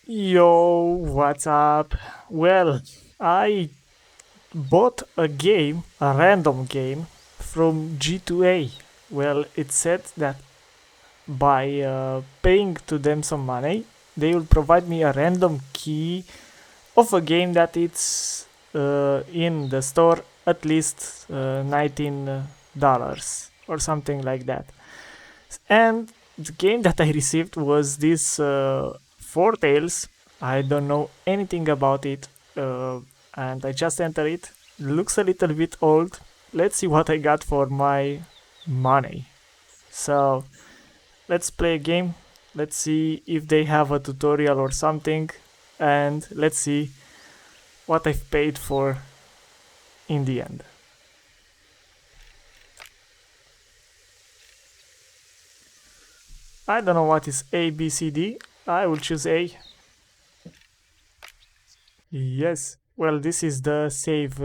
Yo, what's up? Well, I bought a game, a random game, from G2A. Well, it said that by paying to them some money, they will provide me a random key of a game that it's in the store at least $19 or something like that. And the game that I received was this Foretales. I don't know anything about it, and I just entered it. Looks a little bit old. Let's see what I got for my money. So let's play a game. Let's see if they have a tutorial or something, and let's see what I've paid for in the end. I don't know what is A, B, C, D. I will choose A. Yes. Well, this is the save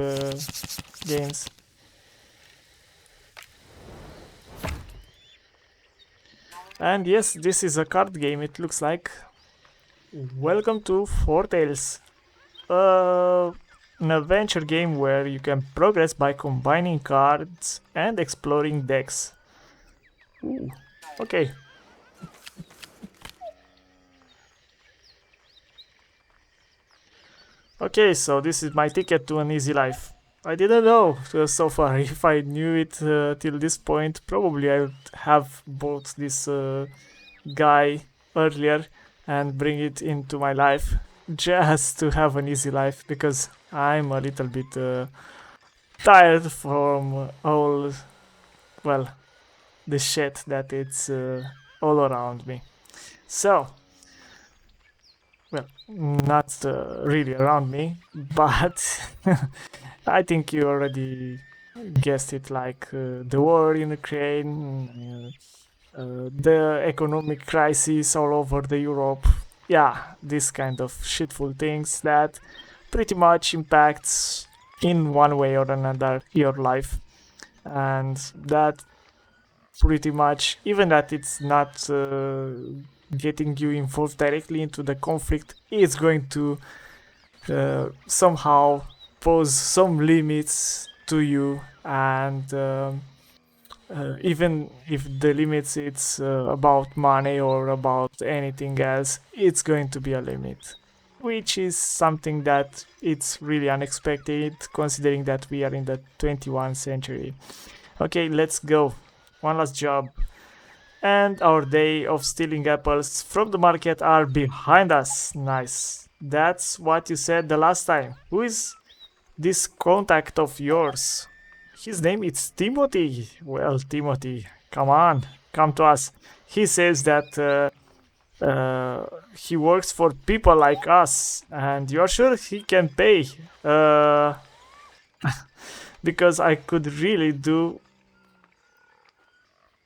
games. And yes, this is a card game, it looks like. Welcome to Foretales. An adventure game where you can progress by combining cards and exploring decks. Ooh, okay. Okay, so this is my ticket to an easy life. I didn't know so far. If I knew it till this point, probably I would have bought this guy earlier and bring it into my life just to have an easy life because I'm a little bit tired from all, well, the shit that it's all around me. So, well, not really around me, but I think you already guessed it, like the war in Ukraine, the economic crisis all over the Europe. Yeah, this kind of shitful things that pretty much impacts in one way or another your life, and that pretty much, even that it's not getting you involved directly into the conflict, is going to somehow pose some limits to you, and even if the limits it's about money or about anything else, it's going to be a limit, which is something that it's really unexpected considering that we are in the 21st century. Okay, let's go. One last job. And our day of stealing apples from the market are behind us. Nice. That's what you said the last time. Who is this contact of yours? His name is Timothy. Well, Timothy, come on, come to us. He says that he works for people like us, and you're sure he can pay? Because I could really do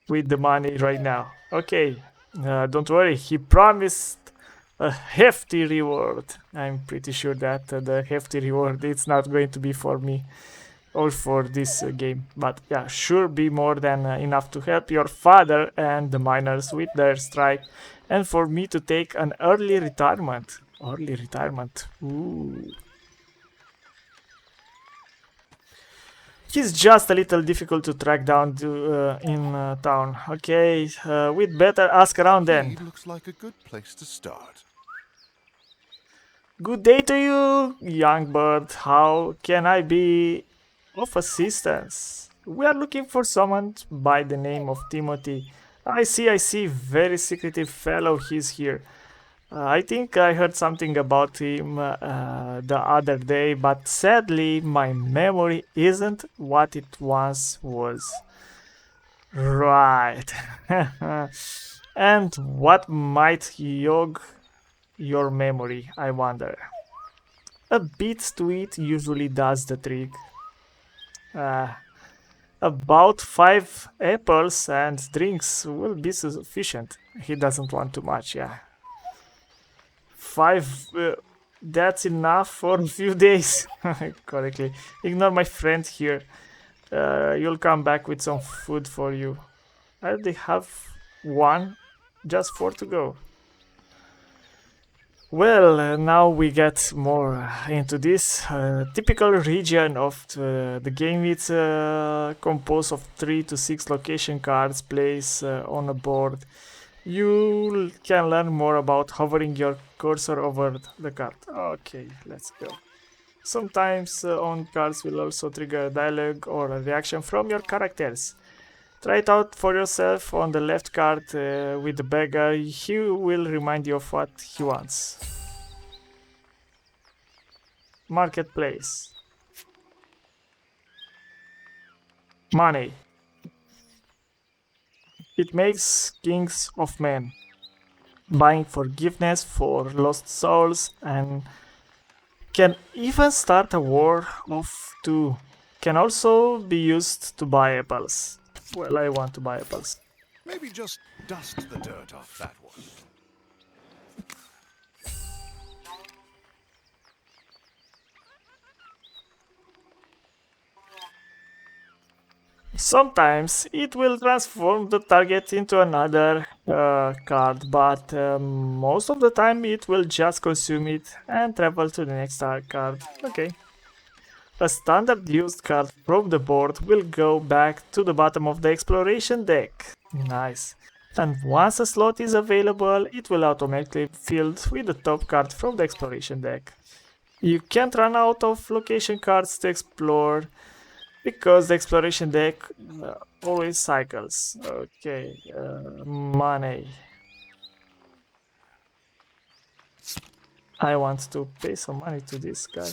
with the money right now. Okay, don't worry, he promised a hefty reward. I'm pretty sure that the hefty reward it's not going to be for me or for this game, but yeah, sure be more than enough to help your father and the miners with their strike, and for me to take an early retirement. Early retirement. Ooh. He's just a little difficult to track down in town. Okay, we'd better ask around then. Looks like a good place to start. Good day to you, young bird. How can I be of assistance? We are looking for someone by the name of Timothy. I see. Very secretive fellow he's here. I think I heard something about him the other day, but sadly my memory isn't what it once was. Right. And what might jog your memory, I wonder? A bit to it usually does the trick. Uh, about 5 apples and drinks will be sufficient. He doesn't want too much, yeah. 5, that's enough for a few days. Correctly. Ignore my friend here. You'll come back with some food for you. I already have one, just 4 to go. Well, now we get more into this typical region of the game. It's composed of 3 to 6 location cards placed on a board. You can learn more about hovering your cursor over the card. Okay, let's go. Sometimes on cards will also trigger a dialogue or a reaction from your characters. Try it out for yourself on the left card with the beggar. He will remind you of what he wants. Marketplace. Money. It makes kings of men. Buying forgiveness for lost souls and can even start a war of two. Can also be used to buy apples. Well, I want to buy apples. Maybe just dust the dirt off that one. Sometimes it will transform the target into another card, but most of the time it will just consume it and travel to the next card. Okay. A standard used card from the board will go back to the bottom of the exploration deck. Nice. And once a slot is available, it will automatically be filled with the top card from the exploration deck. You can't run out of location cards to explore because the exploration deck always cycles. Okay, money. I want to pay some money to this guy.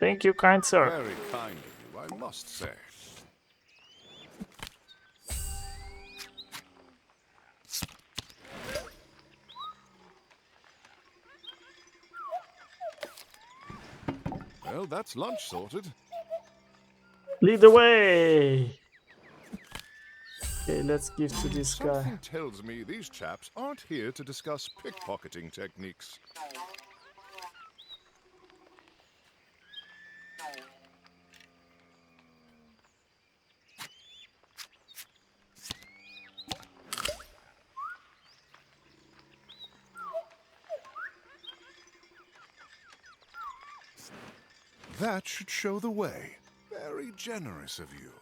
Thank you, kind sir. Very kind of you, I must say. Well, that's lunch sorted. Lead the way. Okay, let's give to this guy. Something tells me these chaps aren't here to discuss pickpocketing techniques. That should show the way. Very generous of you.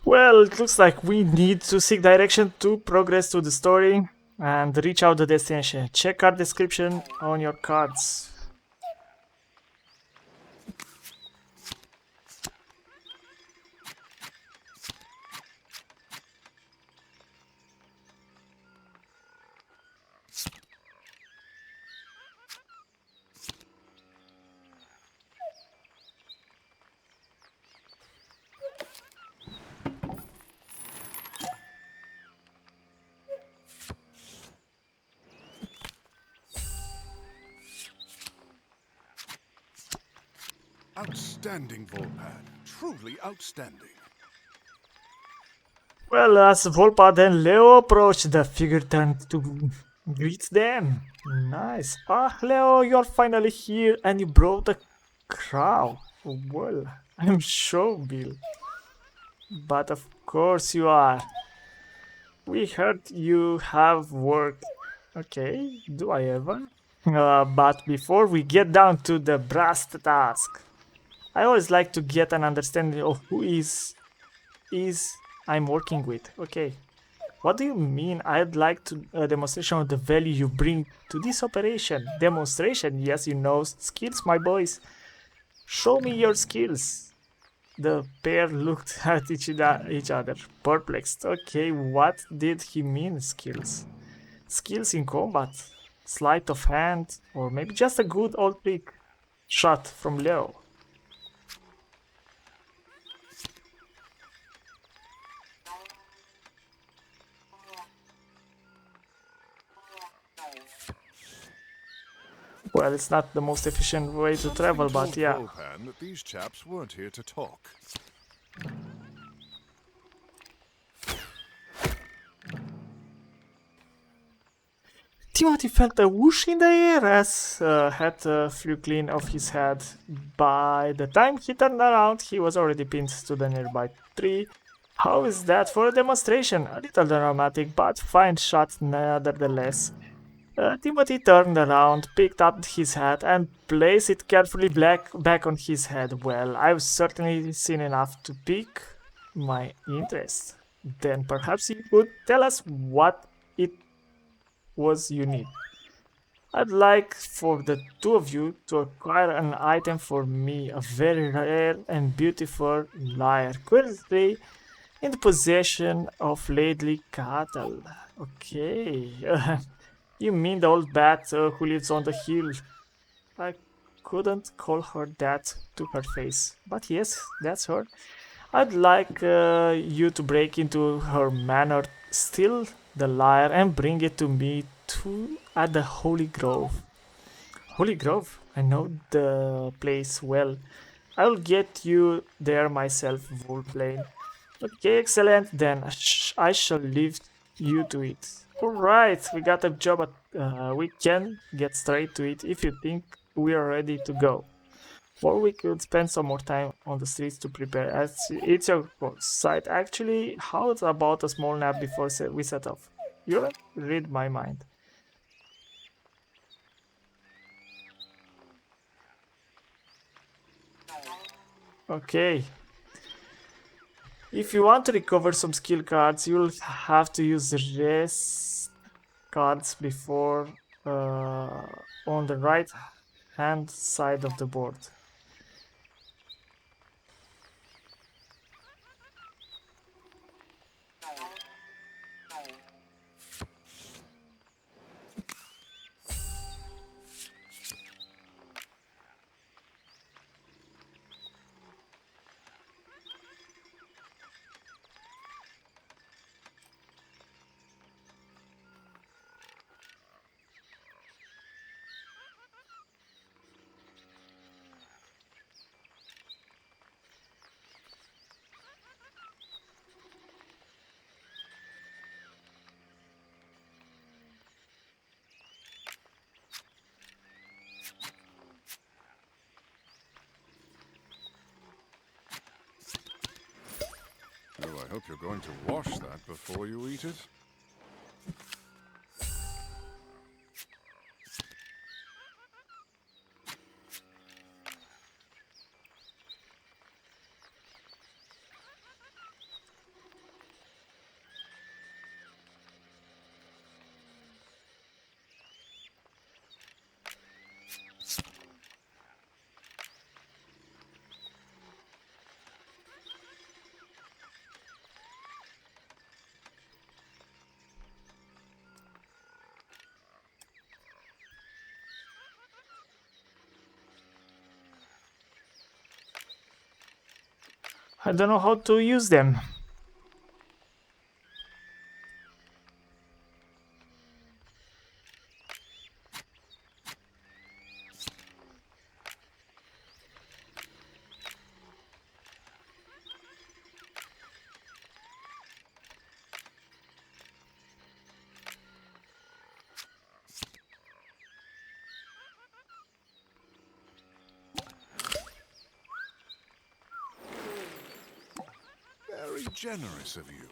Well, it looks like we need to seek direction to progress to the story and reach out the destination. Check card description on your cards. Outstanding, Volepain. Truly outstanding. Well, as Volpa and Leo approached, the figure turned to greet them. Nice. Ah, Leo, you're finally here and you brought a crow. Well, I'm sure, Bill. But of course you are. We heard you have work. Okay, do I ever? But before we get down to the brass task, I always like to get an understanding of who is I'm working with. Okay, what do you mean? I'd like to a demonstration of the value you bring to this operation. Demonstration? Yes, you know skills, my boys. Show me your skills. The pair looked at each other, perplexed. Okay, what did he mean, skills? Skills in combat? Sleight of hand? Or maybe just a good old trick? Shot from Leo. Well, it's not the most efficient way to Something travel, told but yeah. Volepain that these chaps weren't here to talk. Timothy felt a whoosh in the air as a hat flew clean off his head. By the time he turned around, he was already pinned to the nearby tree. How is that for a demonstration? A little dramatic, but fine shot nevertheless. Timothy turned around, picked up his hat, and placed it carefully back on his head. Well, I've certainly seen enough to pique my interest. Then perhaps you could tell us what it was you need. I'd like for the two of you to acquire an item for me, a very rare and beautiful lyre, currently in the possession of Lady Cattle. Okay, you mean the old bat who lives on the hill? I couldn't call her that to her face, but yes, that's her. I'd like you to break into her manor, steal the lyre, and bring it to me too at the Holy Grove. Holy Grove? I know the place well. I'll get you there myself, Volepain. Okay, excellent. Then I shall leave you to it. Alright, we got a job at. We can get straight to it if you think we are ready to go. Or we could spend some more time on the streets to prepare. As it's your site. Actually, how about a small nap before we set off? You read my mind. Okay. If you want to recover some skill cards, you'll have to use the rest cards before on the right hand side of the board. Oh, I hope you're going to wash that before you eat it. I don't know how to use them. Very generous of you.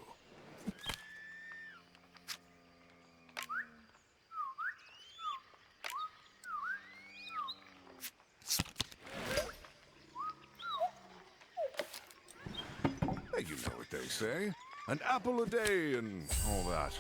Hey, you know what they say. An apple a day and all that.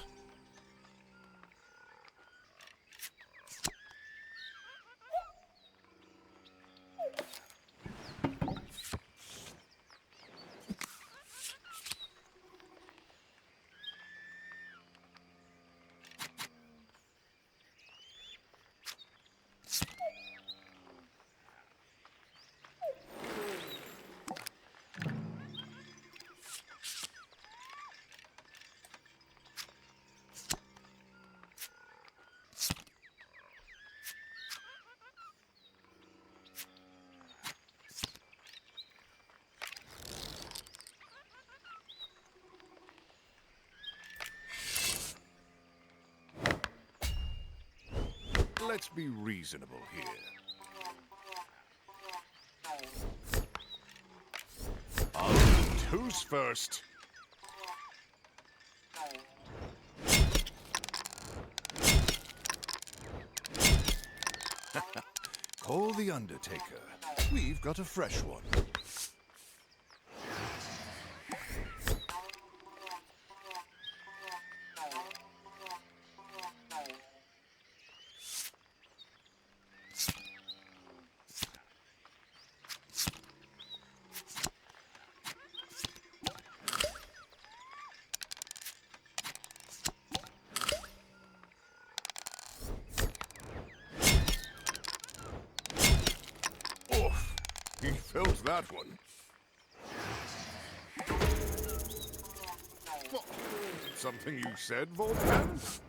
be reasonable here. I'll eat. Who's first? Call the Undertaker. We've got a fresh one. He felt that one. What? Something you said, Volepain?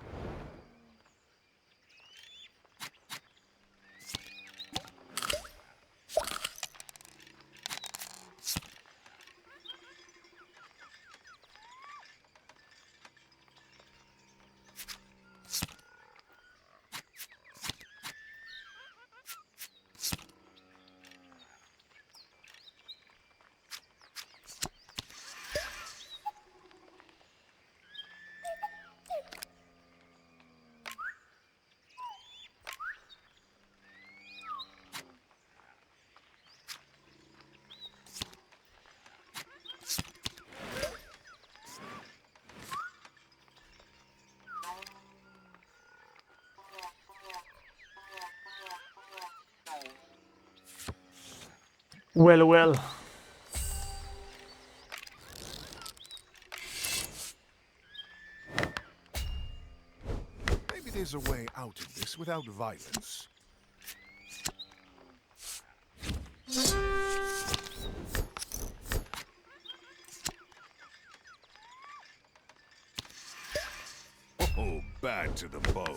Well, well. Maybe there's a way out of this without violence. Oh, bad to the bone.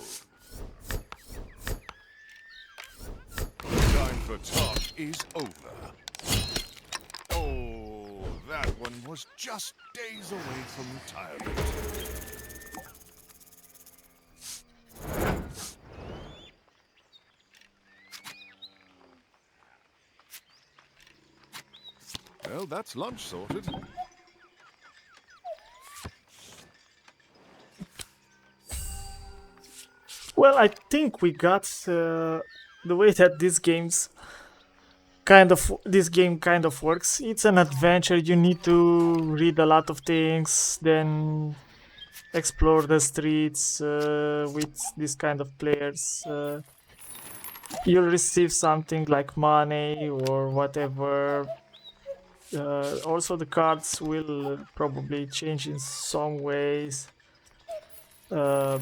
Time for talk is over. Oh, that one was just days away from retirement. Well, that's lunch sorted. Well, I think we got the way that this game kind of works. It's an adventure. You need to read a lot of things, then explore the streets with this kind of players. You'll receive something like money or whatever. Also, the cards will probably change in some ways. Uh,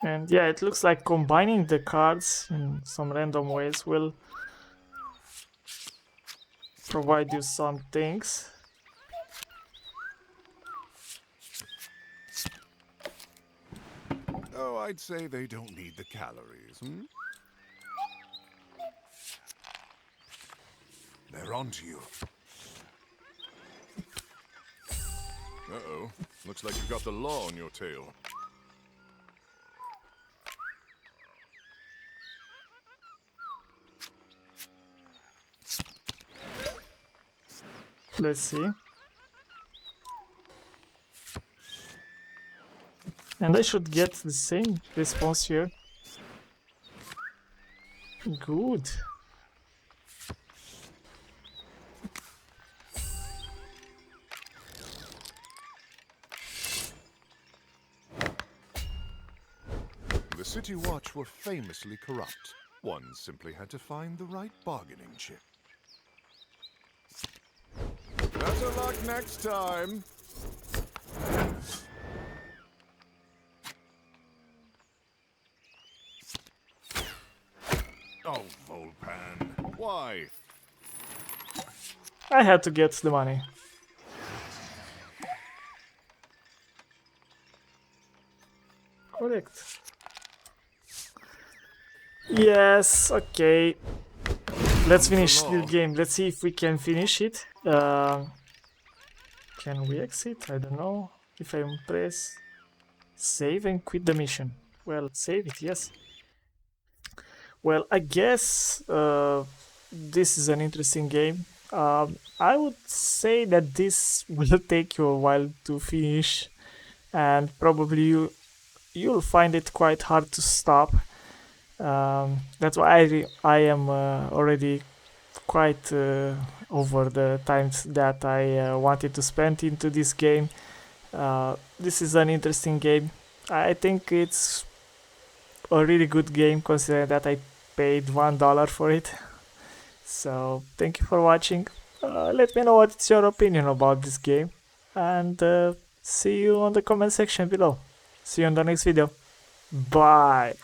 And yeah, it looks like combining the cards in some random ways will provide you some things. Oh, I'd say they don't need the calories, hmm? They're onto you. Uh-oh. Looks like you've got the law on your tail. Let's see. And I should get the same response here. Good. The City Watch were famously corrupt. One simply had to find the right bargaining chip. Better luck next time. Oh, Volepain, why? I had to get the money. Correct. Yes, okay. Let's finish the game. Let's see if we can finish it. Can we exit? I don't know. If I press save and quit the mission. Well, save it, yes. Well, I guess this is an interesting game. I would say that this will take you a while to finish, and probably you'll find it quite hard to stop. That's why I am already quite over the times that I wanted to spend into this game. This is an interesting game. I think it's a really good game considering that I paid $1 for it. So thank you for watching. Let me know what's your opinion about this game, and see you on the comment section below. See you on the next video. Bye.